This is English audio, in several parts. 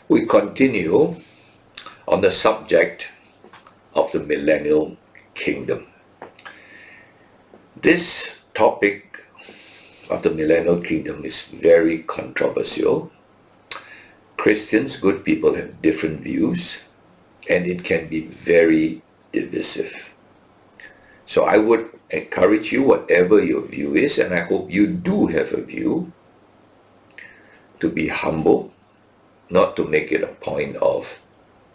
We continue on the subject of the millennial kingdom. This topic of the millennial kingdom is very controversial. Christians, good people, have different views, and it can be very divisive. So I would encourage you, whatever your view is, and I hope you do have a view, to be humble, not to make it a point of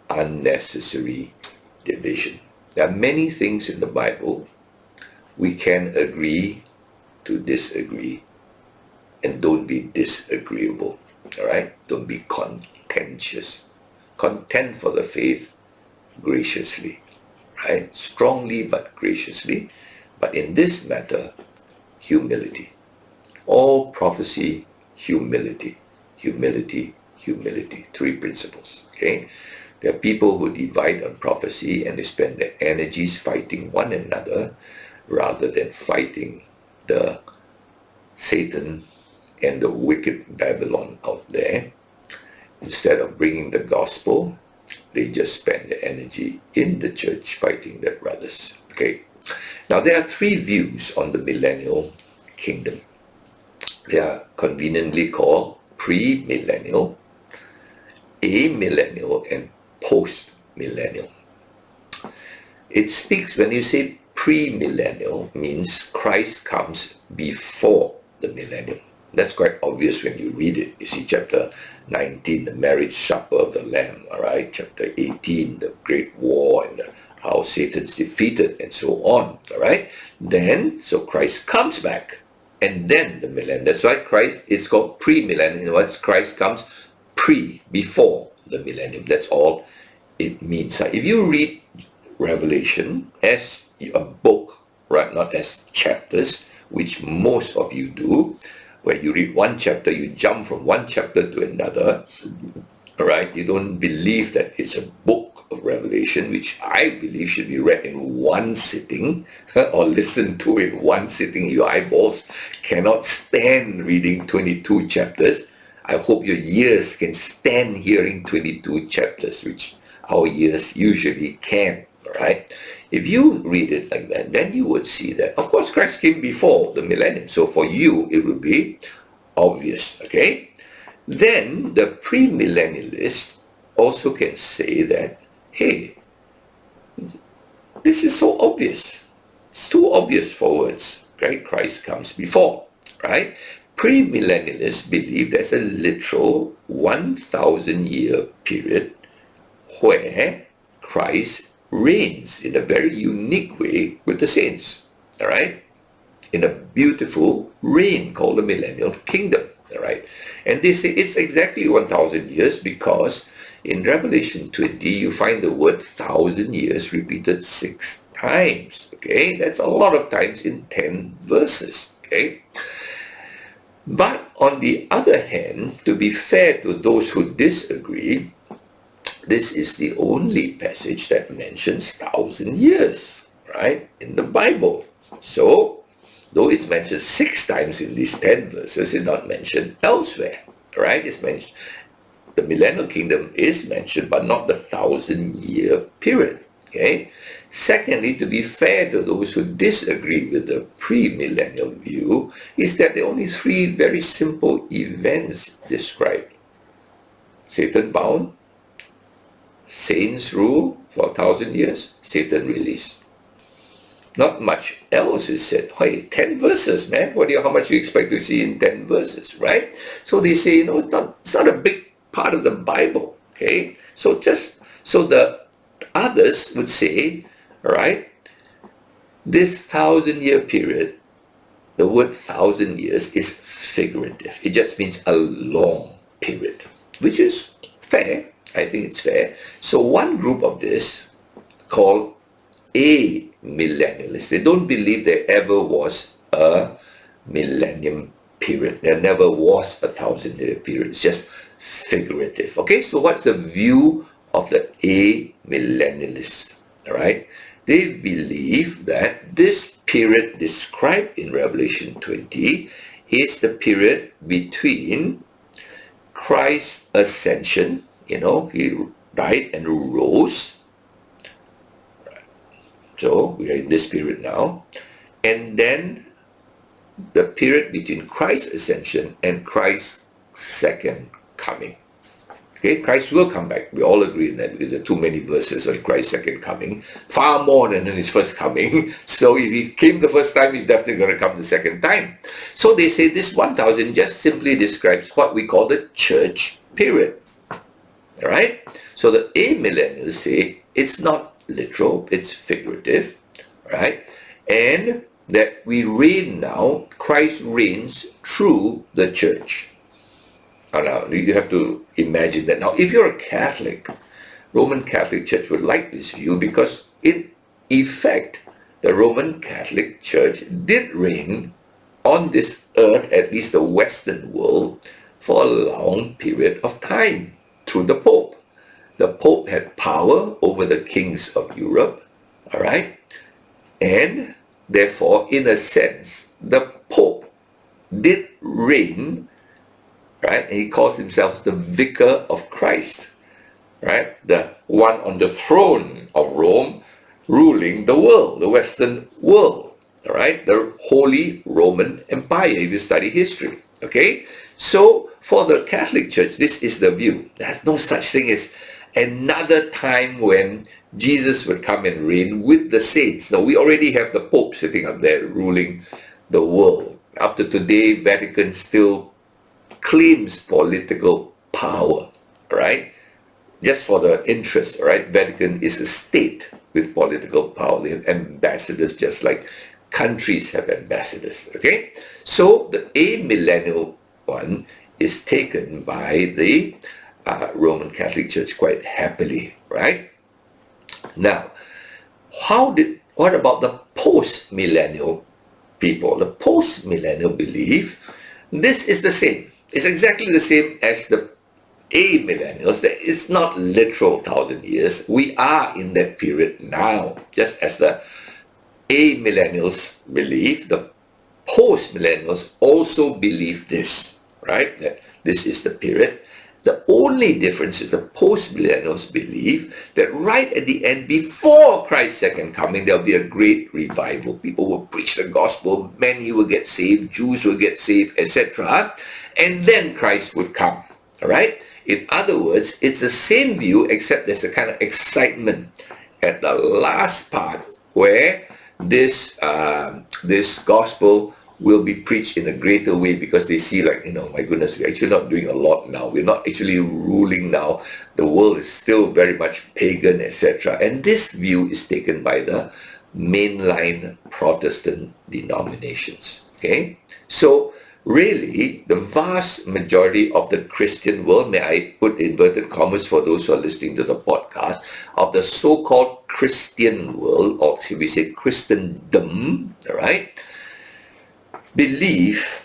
unnecessary division. There are many things in the Bible we can agree to disagree, and don't be disagreeable, all right? Don't be contentious. Contend for the faith graciously, right? Strongly but graciously. But in this matter, humility. All prophecy, humility. Humility, humility. Three principles, okay? There are people who divide on prophecy and they spend their energies fighting one another rather than fighting the Satan and the wicked Babylon out there. Instead of bringing the gospel, they just spend their energy in the church fighting their brothers, okay? Now, there are three views on the millennial kingdom. They are conveniently called pre-millennial, amillennial, and post-millennial. It speaks, when you say pre-millennial, means Christ comes before the millennium. That's quite obvious when you read it. You see chapter 19, the marriage supper of the Lamb, all right? Chapter 18, the great war and how Satan's defeated and so on, all right? Then, so Christ comes back, and then the millennium. That's why Christ, it's called pre-millennium. In other words, Christ comes before the millennium. That's all it means. If you read Revelation as a book, right, not as chapters, which most of you do, where you read one chapter, you jump from one chapter to another, all right? You don't believe that it's a book of Revelation, which I believe should be read in one sitting or listened to in one sitting. Your eyeballs cannot stand reading 22 chapters. I hope your ears can stand hearing 22 chapters, which our ears usually can, all right? If you read it like that, then you would see that, of course, Christ came before the millennium. So for you, it would be obvious, okay? Then the premillennialist also can say that, hey, this is so obvious. It's too obvious for words, right? Christ comes before, right? Premillennialists believe there's a literal 1,000-year period where Christ reigns in a very unique way with the saints, all right? In a beautiful reign called the millennial kingdom, all right? And they say it's exactly 1,000 years because in Revelation 20, you find the word 1,000 years repeated 6 times, okay? That's a lot of times in 10 verses, okay? But on the other hand, to be fair to those who disagree, this is the only passage that mentions 1,000 years, right, in the Bible. So, though it's mentioned 6 times in these 10 verses, it's not mentioned elsewhere, right? It's mentioned, the millennial kingdom is mentioned, but not the 1,000-year period, okay? Secondly, to be fair to those who disagree with the pre-millennial view, is that there are only 3 very simple events described. Satan bound, saints rule for 1,000 years, Satan released. Not much else is said. Hey, 10 verses, man. How much you expect to see in 10 verses, right? So they say, it's not a big part of the Bible, okay? So the others would say, all right, this 1,000-year period, the word 1,000 years is figurative. It just means a long period, which is fair. I think it's fair. So one group of this, called amillennialists, they don't believe there ever was a millennium period. There never was a 1,000-year period. It's just figurative. Okay, so what's the view of the amillennialists? All right, they believe that this period described in Revelation 20 is the period between Christ's ascension, He died and rose. So we are in this period now. And then the period between Christ's ascension and Christ's second coming. Okay, Christ will come back. We all agree in that because there are too many verses on Christ's second coming, far more than in his first coming. So if he came the first time, he's definitely going to come the second time. So they say this 1000 just simply describes what we call the church period. All right? So the amillennials say it's not literal, it's figurative, right? And that we reign now, Christ reigns through the church. Now, you have to imagine that. Now, if you're a Catholic, Roman Catholic Church would like this view because, in effect, the Roman Catholic Church did reign on this earth, at least the Western world, for a long period of time through the Pope. The Pope had power over the kings of Europe, all right? And therefore, in a sense, the Pope did reign, right? And he calls himself the Vicar of Christ, right? The one on the throne of Rome, ruling the world, the Western world, all right? The Holy Roman Empire, if you study history, okay? So for the Catholic Church, this is the view. There's no such thing as another time when Jesus would come and reign with the saints. Now, we already have the Pope sitting up there ruling the world. Up to today, Vatican still claims political power, right? Just for the interest, right? Vatican is a state with political power. They have ambassadors just like countries have ambassadors, okay? So the amillennial one is taken by the Roman Catholic Church quite happily, right? Now, what about the post-millennial people? The post-millennial belief, this is the same. It's exactly the same as the amillennials. It's not literal 1,000 years. We are in that period now, just as the amillennials believe, the post-millennials also believe this, right? That this is the period. The only difference is the post-millennials believe that right at the end, before Christ's second coming, there'll be a great revival. People will preach the gospel, many will get saved, Jews will get saved, etc. And then Christ would come, all right? In other words, it's the same view, except there's a kind of excitement at the last part where this gospel will be preached in a greater way because they see like, my goodness, we're actually not doing a lot now. We're not actually ruling now. The world is still very much pagan, etc. And this view is taken by the mainline Protestant denominations, okay? So really, the vast majority of the Christian world, may I put inverted commas for those who are listening to the podcast, of the so-called Christian world, or should we say Christendom, right, believe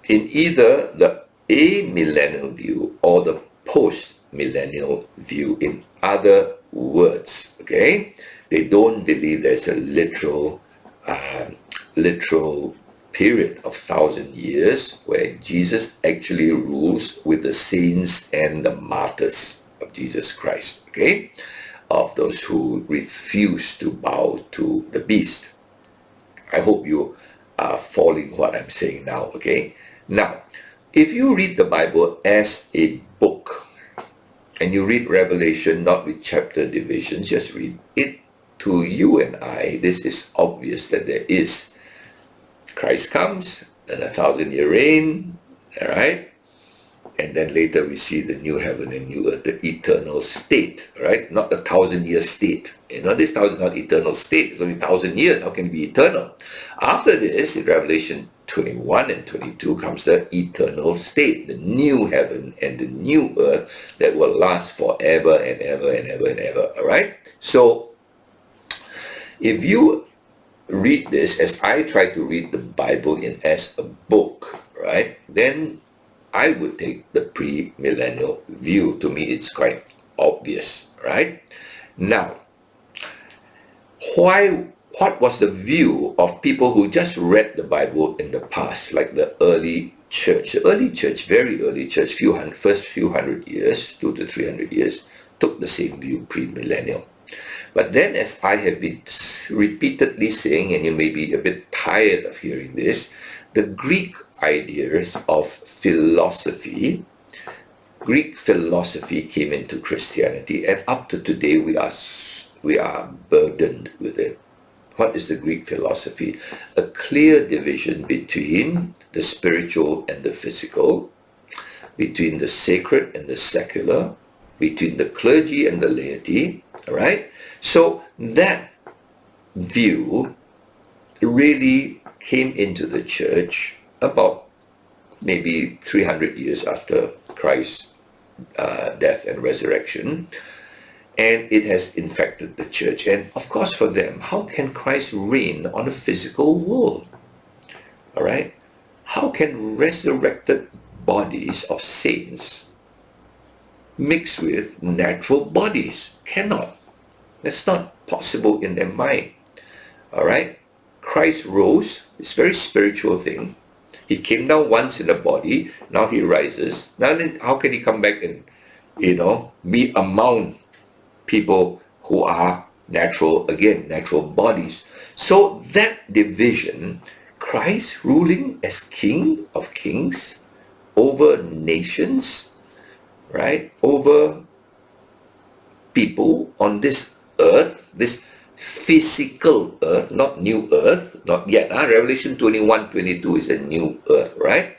in either the amillennial view or the post-millennial view. In other words, okay, they don't believe there's a literal period of 1,000 years where Jesus actually rules with the saints and the martyrs of Jesus Christ, okay, of those who refuse to bow to the beast. I hope you are following what I'm saying now, okay? Now, if you read the Bible as a book, and you read Revelation not with chapter divisions, just read it, to you and I, this is obvious that there is Christ comes, and 1,000-year reign, all right? And then later we see the new heaven and new earth, the eternal state, right? Not the 1,000-year state. This 1,000 is not eternal state. It's only 1,000 years. How can it be eternal? After this, in Revelation 21 and 22 comes the eternal state, the new heaven and the new earth that will last forever and ever and ever and ever, all right? So, if you read this as I try to read the Bible as a book, right, then I would take the pre-millennial view. To me, it's quite obvious, right? Now, what was the view of people who just read the Bible in the past, like the early church, the early church, very early church, first few hundred years, 200 to 300 years, took the same view, premillennial. But then, as I have been repeatedly saying, and you may be a bit tired of hearing this, the Greek ideas of philosophy, Greek philosophy came into Christianity, and up to today we are burdened with it. What is the Greek philosophy? A clear division between the spiritual and the physical, between the sacred and the secular, between the clergy and the laity, all right? So that view really came into the church about maybe 300 years after Christ's death and resurrection. And it has infected the church. And of course, for them, how can Christ reign on a physical world? All right? How can resurrected bodies of saints mix with natural bodies? Cannot. That's not possible in their mind. All right? Christ rose. It's a very spiritual thing. He came down once in a body. Now he rises. Now then, how can he come back and, be among people who are natural bodies? So that division, Christ ruling as King of Kings over nations, right? Over people on this earth, this physical earth, not new earth, not yet. Revelation 21:22 is a new earth, right?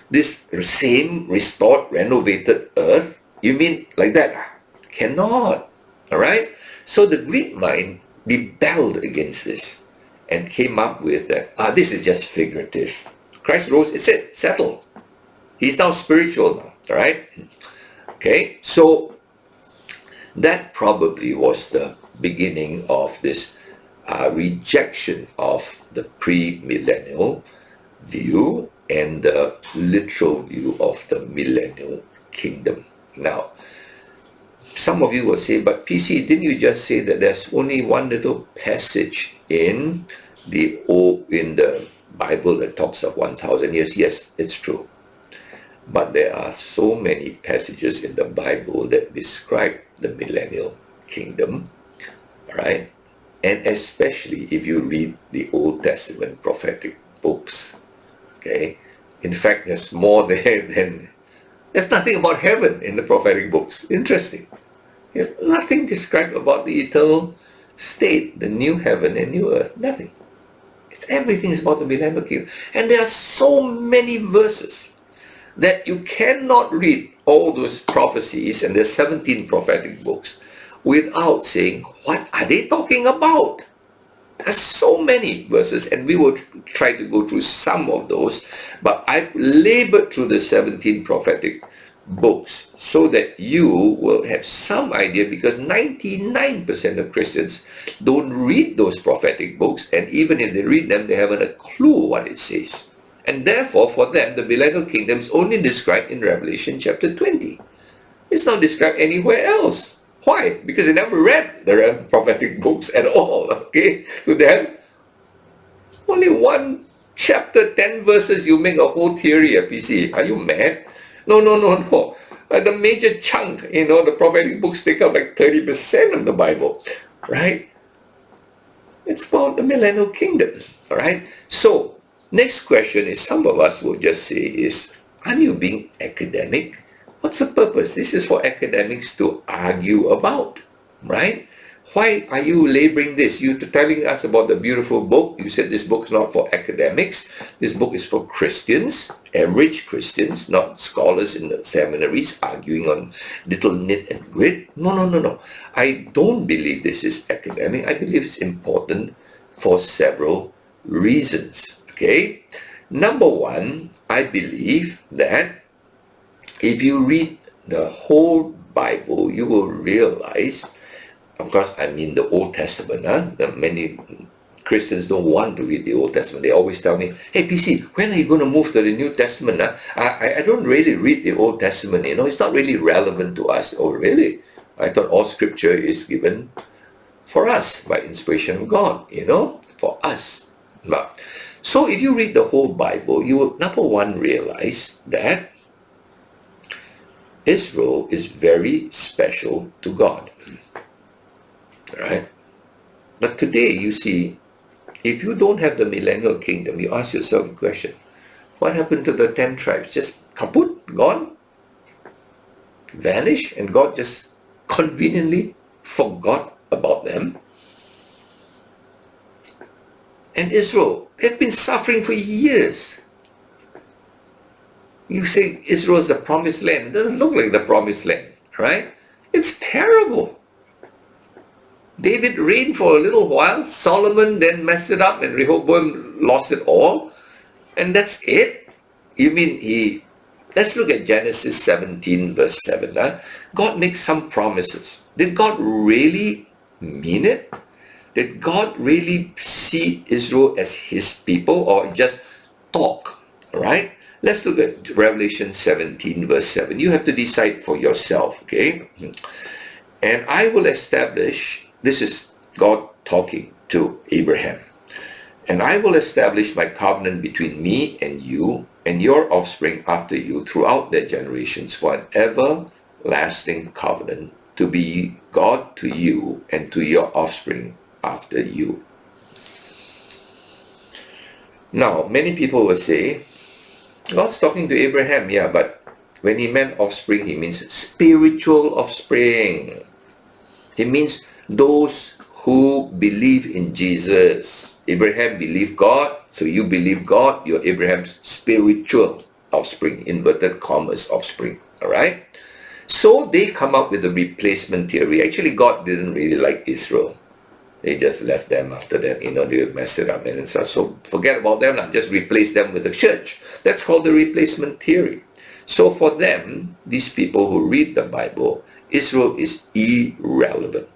This same restored, renovated earth, you mean like that? Cannot. All right? So the Greek mind rebelled against this and came up with that, this is just figurative. Christ rose, it's it, settled. He's now spiritual now, all right? Okay, so that probably was the beginning of this rejection of the premillennial view and the literal view of the millennial kingdom. Now, some of you will say, but PC, didn't you just say that there's only one little passage in the Bible that talks of 1,000 years? Yes, it's true. But there are so many passages in the Bible that describe the millennial kingdom, right? And especially if you read the Old Testament prophetic books, okay? In fact, there's more there than... There's nothing about heaven in the prophetic books. Interesting. There's nothing described about the eternal state, the new heaven and new earth. Nothing. Everything is about the millennial kingdom. And there are so many verses that you cannot read all those prophecies, and there's 17 prophetic books, without saying, what are they talking about? There's so many verses, and we will try to go through some of those, but I've labored through the 17 prophetic books so that you will have some idea, because 99% of Christians don't read those prophetic books, and even if they read them, they haven't a clue what it says. And therefore, for them, the millennial kingdom is only described in Revelation chapter 20. It's not described anywhere else. Why? Because they never read the prophetic books at all, okay? To them, only one chapter, 10 verses, you make a whole theory, PC. Are you mad? No. The major chunk, the prophetic books take up like 30% of the Bible, right? It's about the millennial kingdom, all right? So, next question is, some of us will just say is, aren't you being academic? What's the purpose? This is for academics to argue about, right? Why are you laboring this? You're telling us about the beautiful book. You said this book's not for academics. This book is for Christians, average Christians, not scholars in the seminaries arguing on little nit and grit. No. I don't believe this is academic. I believe it's important for several reasons, okay? Number one, I believe that if you read the whole Bible, you will realize, of course, I mean the Old Testament. Many Christians don't want to read the Old Testament. They always tell me, hey, PC, when are you going to move to the New Testament? I don't really read the Old Testament. It's not really relevant to us. Oh, really? I thought all scripture is given for us by inspiration of God, for us. So if you read the whole Bible, you will, number one, realize that Israel is very special to God. Right? But today, you see, if you don't have the millennial kingdom, you ask yourself a question. What happened to the 10 tribes? Just kaput, gone, vanished, and God just conveniently forgot about them? And Israel, they've been suffering for years. You say Israel is the promised land. It doesn't look like the promised land, right? It's terrible. David reigned for a little while. Solomon then messed it up and Rehoboam lost it all. And that's it? You mean let's look at Genesis 17 verse 7. God makes some promises. Did God really mean it? Did God really see Israel as his people or just talk? Right? Let's look at Revelation 17 verse 7. You have to decide for yourself, okay? And I will establish, this is God talking to Abraham. And I will establish my covenant between me and you and your offspring after you throughout their generations for an everlasting covenant to be God to you and to your offspring after you. Now, many people will say, God's talking to Abraham, yeah, but when he meant offspring, he means spiritual offspring. He means those who believe in Jesus. Abraham believed God, so you believe God, you're Abraham's spiritual offspring, inverted commas offspring, all right? So they come up with a replacement theory. Actually, God didn't really like Israel. They just left them after that, they messed it up and stuff. So forget about them now, just replace them with the church. That's called the replacement theory. So for them, these people who read the Bible, Israel is irrelevant.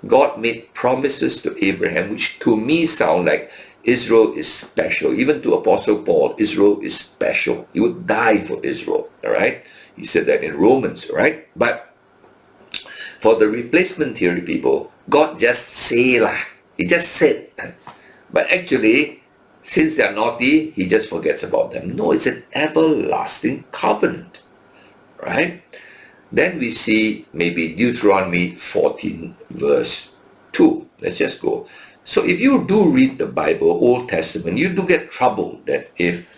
God made promises to Abraham, which to me sound like Israel is special. Even to Apostle Paul, Israel is special. He would die for Israel, all right? He said that in Romans, right? But for the replacement theory people, God just say lah. He just said. But actually, since they're naughty, he just forgets about them. No, it's an everlasting covenant, right? Then we see maybe Deuteronomy 14 verse 2. Let's just go. So if you do read the Bible, Old Testament, you do get troubled that if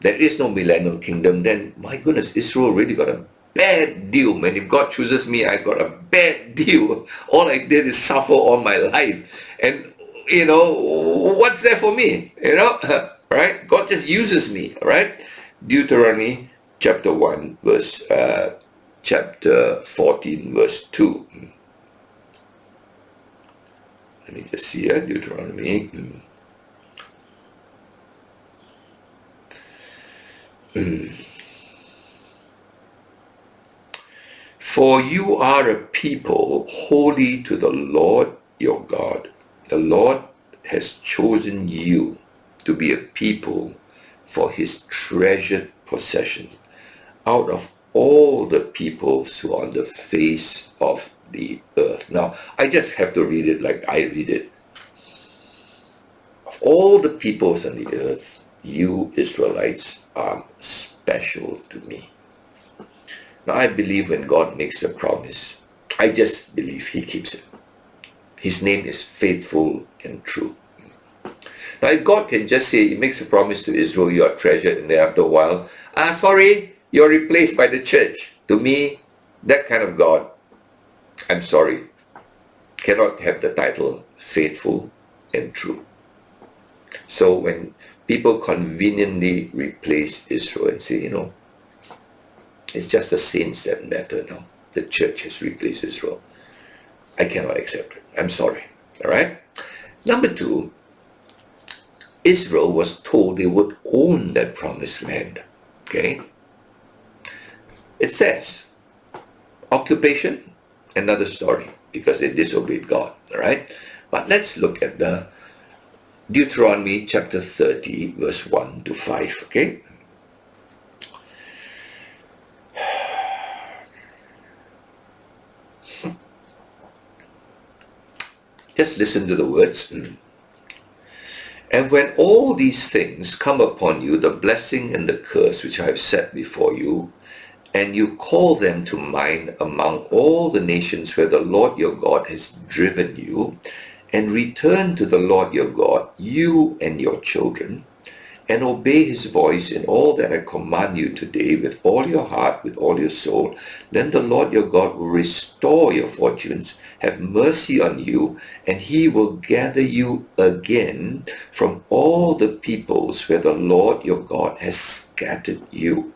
there is no millennial kingdom, then my goodness, Israel really got a bad deal, man. If God chooses me, I got a bad deal. All I did is suffer all my life. And, what's there for me? Right? God just uses me, right? Deuteronomy chapter 1 verse chapter 14 verse 2. Let me just see here, Deuteronomy. For you are a people holy to the Lord your God. The Lord has chosen you to be a people for his treasured possession out of all the peoples who are on the face of the earth. Now, I just have to read it like I read it. Of all the peoples on the earth, you Israelites are special to me. Now, I believe when God makes a promise, I just believe he keeps it. His name is faithful and true. Now, if God can just say, he makes a promise to Israel, you are treasured, and then after a while, sorry, you're replaced by the church. To me, that kind of God, I'm sorry, cannot have the title faithful and true. So when people conveniently replace Israel and say, it's just the saints that matter now. The church has replaced Israel. I cannot accept it. I'm sorry. All right? Number 2, Israel was told they would own that promised land. Okay? It says, occupation, another story, because they disobeyed God. All right? But let's look at the Deuteronomy chapter 30, verse 1 to 5. Okay? Just listen to the words. And when all these things come upon you, the blessing and the curse which I have set before you, and you call them to mind among all the nations where the Lord your God has driven you, and return to the Lord your God, you and your children, and obey his voice in all that I command you today with all your heart, with all your soul, then the Lord your God will restore your fortunes, have mercy on you, and he will gather you again from all the peoples where the Lord your God has scattered you.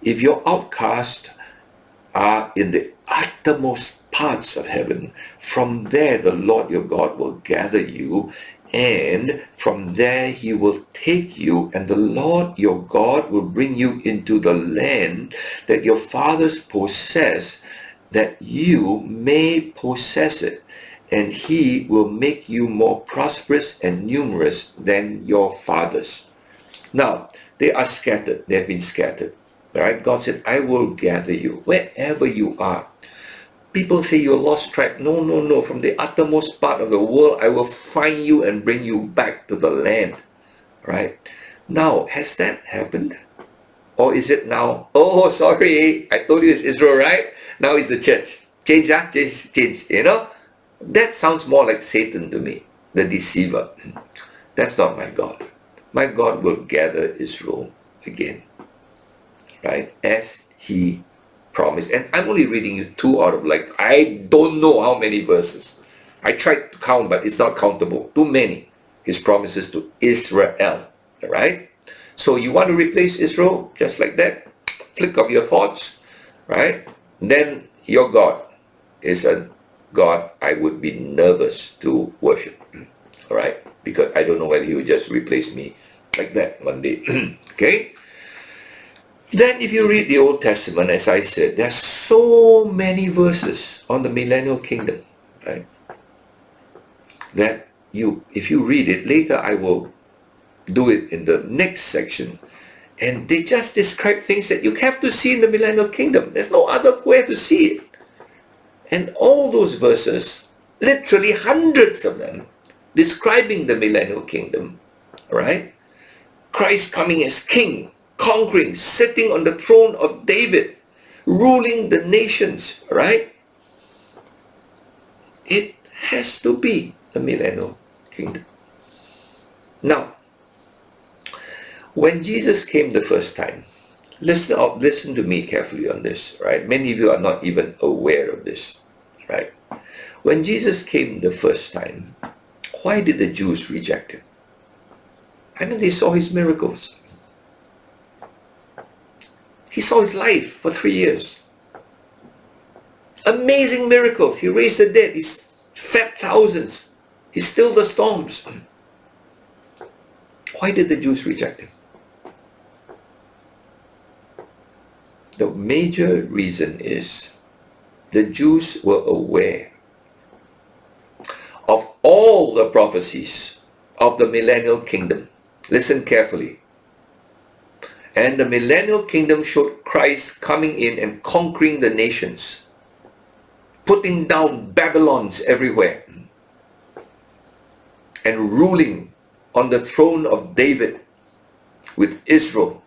If your outcasts are in the uttermost parts of heaven, from there the Lord your God will gather you, and from there he will take you, and the Lord your God will bring you into the land that your fathers possessed, that you may possess it, and he will make you more prosperous and numerous than your fathers. Now, they are scattered. They have been scattered. All right? God said, I will gather you wherever you are. People say you lost track. No, no, no. From the uttermost part of the world, I will find you and bring you back to the land. Right? Now, has that happened? Or is it now? Oh, sorry. I told you it's Israel, right? Now it's the church. Change, change. You know? That sounds more like Satan to me, the deceiver. That's not my God. My God will gather Israel again. Right? As he promised. And I'm only reading you 2 out of I don't know how many verses. I tried to count, but it's not countable. Too many. His promises to Israel. Right? So you want to replace Israel just like that? Flick of your thoughts. Right? Then your God is a God I would be nervous to worship. All right? Because I don't know whether he will just replace me like that one day. Okay? Then if you read the Old Testament, as I said, there's so many verses on the millennial kingdom, right? That if you read it, later I will do it in the next section. And they just describe things that you have to see in the millennial kingdom. There's no other way to see it. And all those verses, literally hundreds of them, describing the millennial kingdom, right? Christ coming as king, conquering, sitting on the throne of David, ruling the nations, right? It has to be the millennial kingdom. Now, when Jesus came the first time, listen to me carefully on this, right? Many of you are not even aware of this, right? When Jesus came the first time, why did the Jews reject him? I mean, they saw his miracles. He saw his life for 3 years. Amazing miracles. He raised the dead. He fed thousands. He stilled the storms. Why did the Jews reject him? The major reason is the Jews were aware of all the prophecies of the millennial kingdom. Listen carefully. And the millennial kingdom showed Christ coming in and conquering the nations, putting down Babylons everywhere, and ruling on the throne of David with Israel.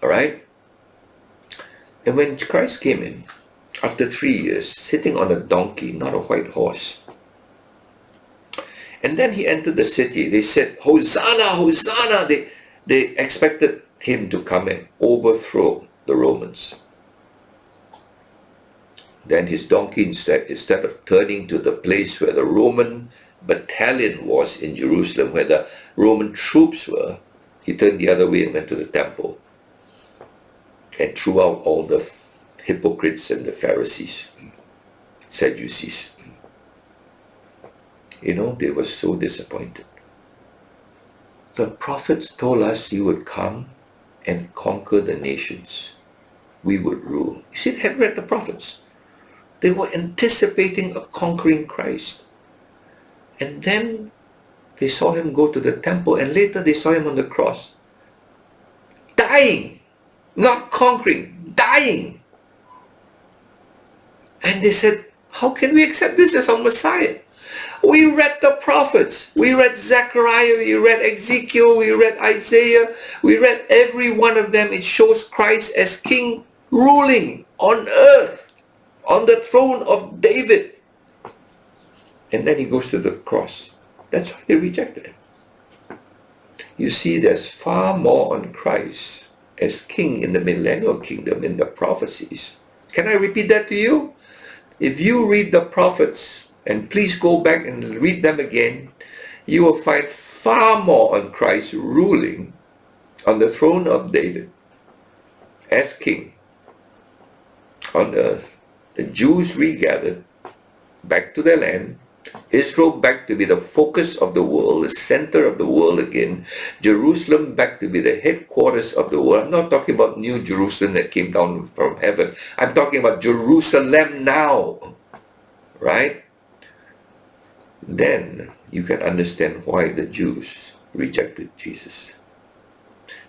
All right? And when Christ came in, after 3 years, sitting on a donkey, not a white horse, and then he entered the city, they said, Hosanna, Hosanna! They expected him to come and overthrow the Romans. Then his donkey, instead of turning to the place where the Roman battalion was in Jerusalem, where the Roman troops were, he turned the other way and went to the temple and threw out all the hypocrites and the Pharisees, Sadducees. You know, they were so disappointed. The prophets told us you would come and conquer the nations. We would rule. You see, they had read the prophets. They were anticipating a conquering Christ. And then they saw him go to the temple, and later they saw him on the cross. Dying. Not conquering. Dying. And they said, how can we accept this as our Messiah? We read the prophets. We read Zechariah, we read Ezekiel, we read Isaiah, we read every one of them. It shows Christ as king ruling on earth, on the throne of David. And then he goes to the cross. That's why they rejected him. You see, there's far more on Christ as king in the millennial kingdom in the prophecies. Can I repeat that to you? If you read the prophets, and please go back and read them again, you will find far more on Christ ruling on the throne of David as king on earth. The Jews regathered back to their land. Israel back to be the focus of the world, the center of the world again. Jerusalem back to be the headquarters of the world. I'm not talking about New Jerusalem that came down from heaven. I'm talking about Jerusalem now. Right? Then you can understand why the Jews rejected Jesus.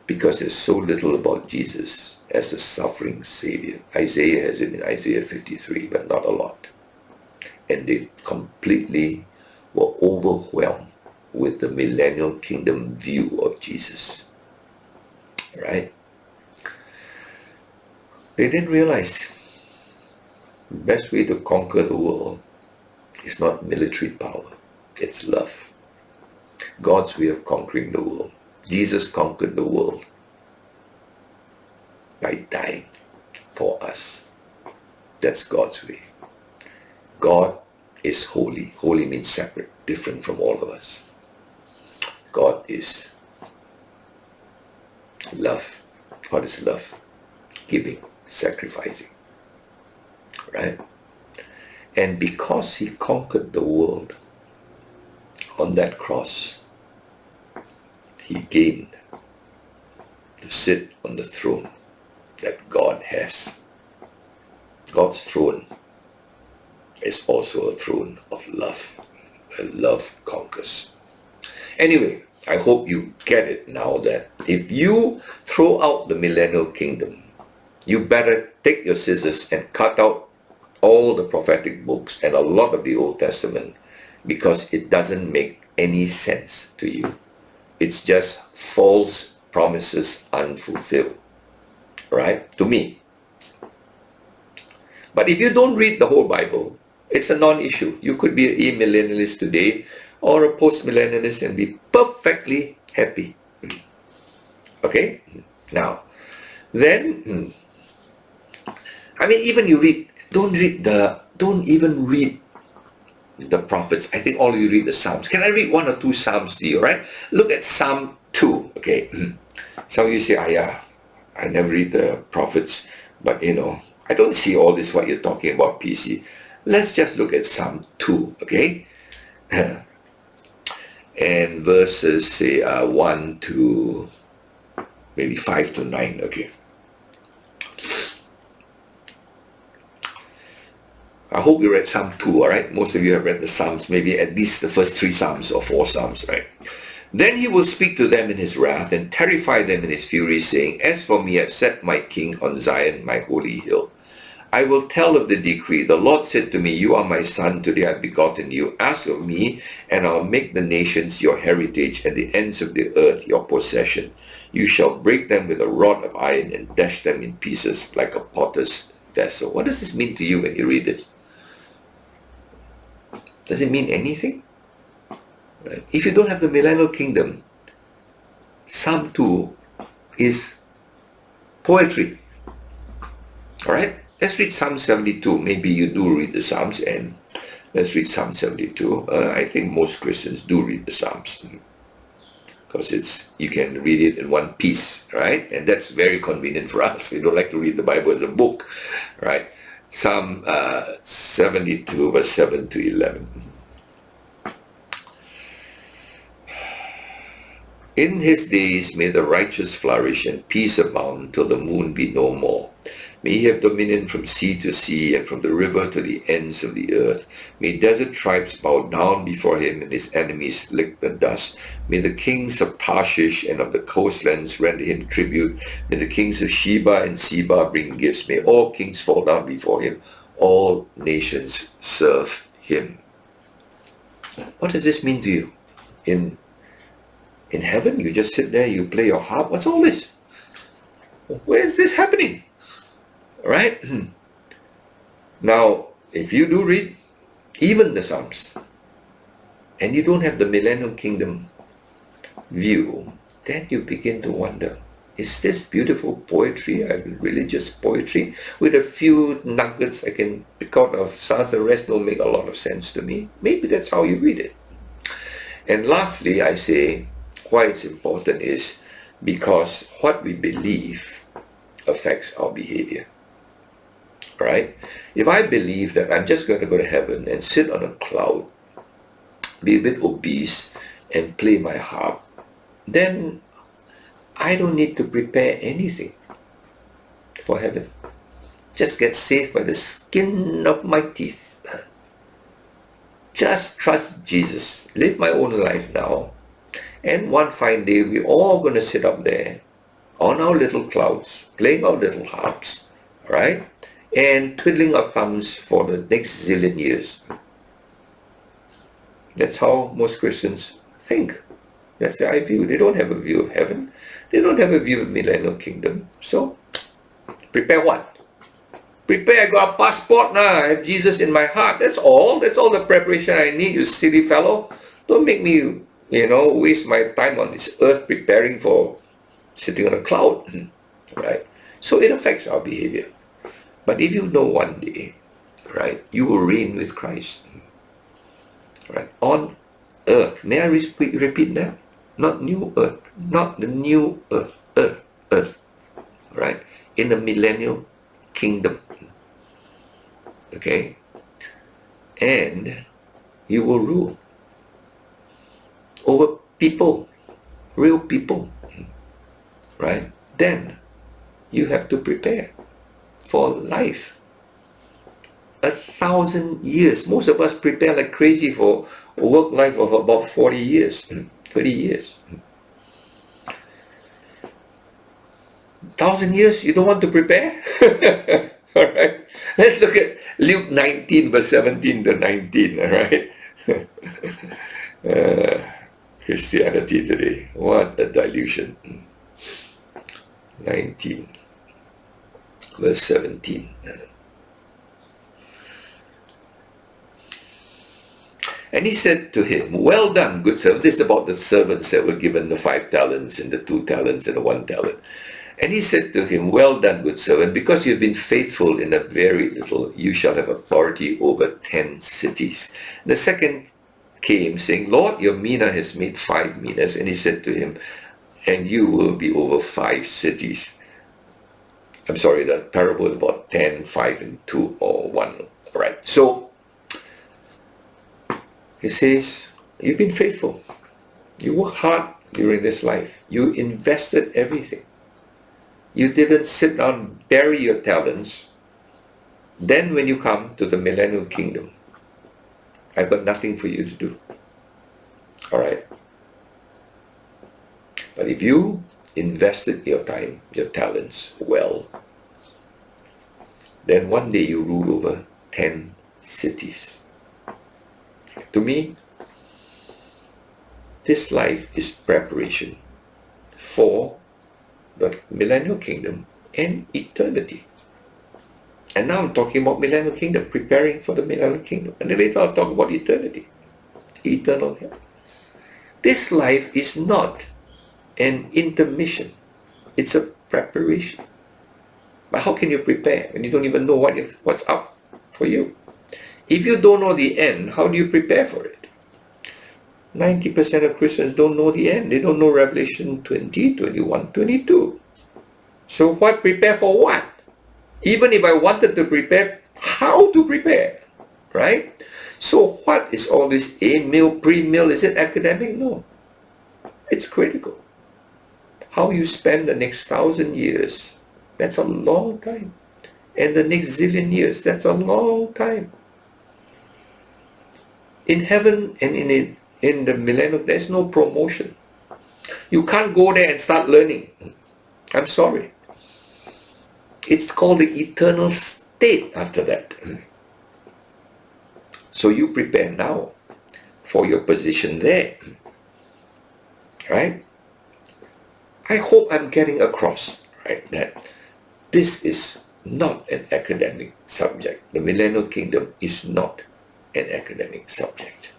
Because there's so little about Jesus as a suffering Savior. Isaiah has it in Isaiah 53, but not a lot. And they completely were overwhelmed with the millennial kingdom view of Jesus. Right? They didn't realize the best way to conquer the world is not military power, it's love. God's way of conquering the world. Jesus conquered the world by dying for us. That's God's way. God is holy. Holy means separate, different from all of us. God is love. God is love. Giving, sacrificing. Right? And because he conquered the world on that cross, he gained to sit on the throne that God has. God's throne is also a throne of love, and love conquers. Anyway, I hope you get it now that if you throw out the millennial kingdom, you better take your scissors and cut out all the prophetic books and a lot of the Old Testament, because it doesn't make any sense to you. It's just false promises unfulfilled, right? To me. But if you don't read the whole Bible, it's a non-issue. You could be an amillennialist today or a post-millennialist and be perfectly happy. Okay? Now, then, even you read, don't even read the prophets. I think all you read the Psalms. Can I read one or two Psalms to you, right? Look at Psalm 2, okay? Some of you say, I never read the prophets, but I don't see all this what you're talking about, PC. Let's just look at Psalm 2, okay? And verses, say, 1 to maybe 5 to 9, okay? I hope you read Psalm 2, all right? Most of you have read the Psalms, maybe at least the first 3 Psalms or 4 Psalms, right? Then he will speak to them in his wrath and terrify them in his fury, saying, As for me, I have set my king on Zion, my holy hill. I will tell of the decree. The Lord said to me, You are my son, today I have begotten you. Ask of me, and I'll make the nations your heritage, and the ends of the earth your possession. You shall break them with a rod of iron and dash them in pieces like a potter's vessel. What does this mean to you when you read this? Does it mean anything? Right? If you don't have the millennial kingdom, Psalm 2 is poetry. All right? Let's read Psalm 72. Maybe you do read the Psalms, and let's read Psalm 72. I think most Christians do read the Psalms because you can read it in one piece, right? And that's very convenient for us. We don't like to read the Bible as a book, right? Psalm 72, verse 7 to 11. In his days may the righteous flourish and peace abound till the moon be no more. May he have dominion from sea to sea and from the river to the ends of the earth. May desert tribes bow down before him and his enemies lick the dust. May the kings of Tarshish and of the coastlands render him tribute. May the kings of Sheba and Seba bring gifts. May all kings fall down before him. All nations serve him. What does this mean to you? In heaven, you just sit there, you play your harp. What's all this? Where is this happening? Right? Now, if you do read even the Psalms, and you don't have the millennial kingdom view, then you begin to wonder, is this beautiful poetry, religious poetry, with a few nuggets I can pick out of Psalms, the rest don't make a lot of sense to me? Maybe that's how you read it. And lastly, I say, why it's important is because what we believe affects our behavior. Right? If I believe that I'm just going to go to heaven and sit on a cloud, be a bit obese, and play my harp, then I don't need to prepare anything for heaven. Just get saved by the skin of my teeth. Just trust Jesus. Live my own life now. And one fine day, we're all going to sit up there on our little clouds, playing our little harps, right? And twiddling our thumbs for the next zillion years. That's how most Christians think. That's their view. They don't have a view of heaven. They don't have a view of millennial kingdom. So, prepare what? Prepare, I got a passport now. I have Jesus in my heart. That's all. That's all the preparation I need, you silly fellow. Don't make me, waste my time on this earth preparing for sitting on a cloud. Right? So it affects our behavior. But if you know one day, right, you will reign with Christ, right, on earth. May I repeat that? Not new earth, not the new earth, earth, right, in the millennial kingdom, okay, and you will rule over people, real people, right? Then you have to prepare for life. 1,000 years. Most of us prepare like crazy for a work life of about 40 years, 30 years. 1,000 years, you don't want to prepare? All right. Let's look at Luke 19, verse 17 to 19, all right? Christianity today, what a delusion. 19. Verse 17. And he said to him, well done, good servant. This is about the servants that were given the 5 talents and the 2 talents and the 1 talent. And he said to him, well done, good servant, because you've been faithful in a very little, you shall have authority over 10 cities. The second came, saying, Lord, your mina has made 5 minas. And he said to him, and you will be over 5 cities. I'm sorry, the parable is about 10, 5, and 2, or 1. Right. So, he says, you've been faithful. You worked hard during this life. You invested everything. You didn't sit down, bury your talents. Then when you come to the millennial kingdom, I've got nothing for you to do. All right. But if you invested your time, your talents well, then one day you rule over 10 cities. To me, this life is preparation for the millennial kingdom and eternity. And now I'm talking about millennial kingdom, preparing for the millennial kingdom. And then later I'll talk about eternity, eternal heaven. This life is not an intermission. It's a preparation. But how can you prepare when you don't even know what's up for you? If you don't know the end, how do you prepare for it? 90% of Christians don't know the end. They don't know Revelation 20, 21, 22. So what? Prepare for what? Even if I wanted to prepare, how to prepare? Right? So what is all this A-meal, pre-meal? Is it academic? No. It's critical. How you spend the next 1,000 years, that's a long time. And the next zillion years, that's a long time. In heaven and in the millennium, there's no promotion. You can't go there and start learning. I'm sorry. It's called the eternal state after that. So you prepare now for your position there. Right? I hope I'm getting across, right, that this is not an academic subject. The millennial kingdom is not an academic subject.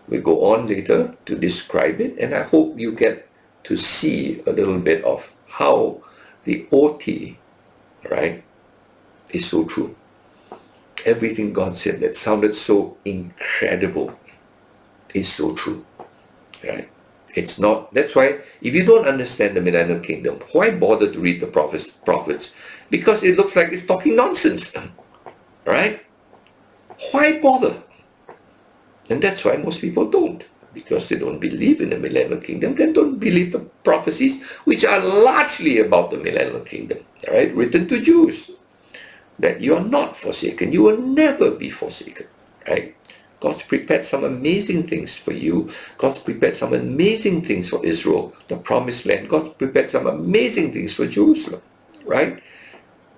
We go on later to describe it, and I hope you get to see a little bit of how the OT, right, is so true. Everything God said that sounded so incredible is so true, right? It's not. That's why if you don't understand the millennial kingdom, why bother to read the prophets? Because it looks like it's talking nonsense, right? Why bother? And that's why most people don't, because they don't believe in the millennial kingdom. They don't believe the prophecies, which are largely about the millennial kingdom, right? Written to Jews, that you are not forsaken. You will never be forsaken, right? God's prepared some amazing things for you. God's prepared some amazing things for Israel, the promised land. God's prepared some amazing things for Jerusalem, right?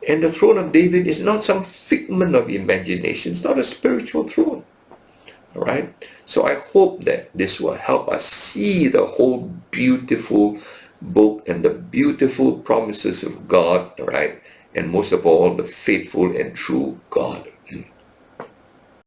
And the throne of David is not some figment of imagination. It's not a spiritual throne, all right? So I hope that this will help us see the whole beautiful book and the beautiful promises of God, all right? And most of all, the faithful and true God.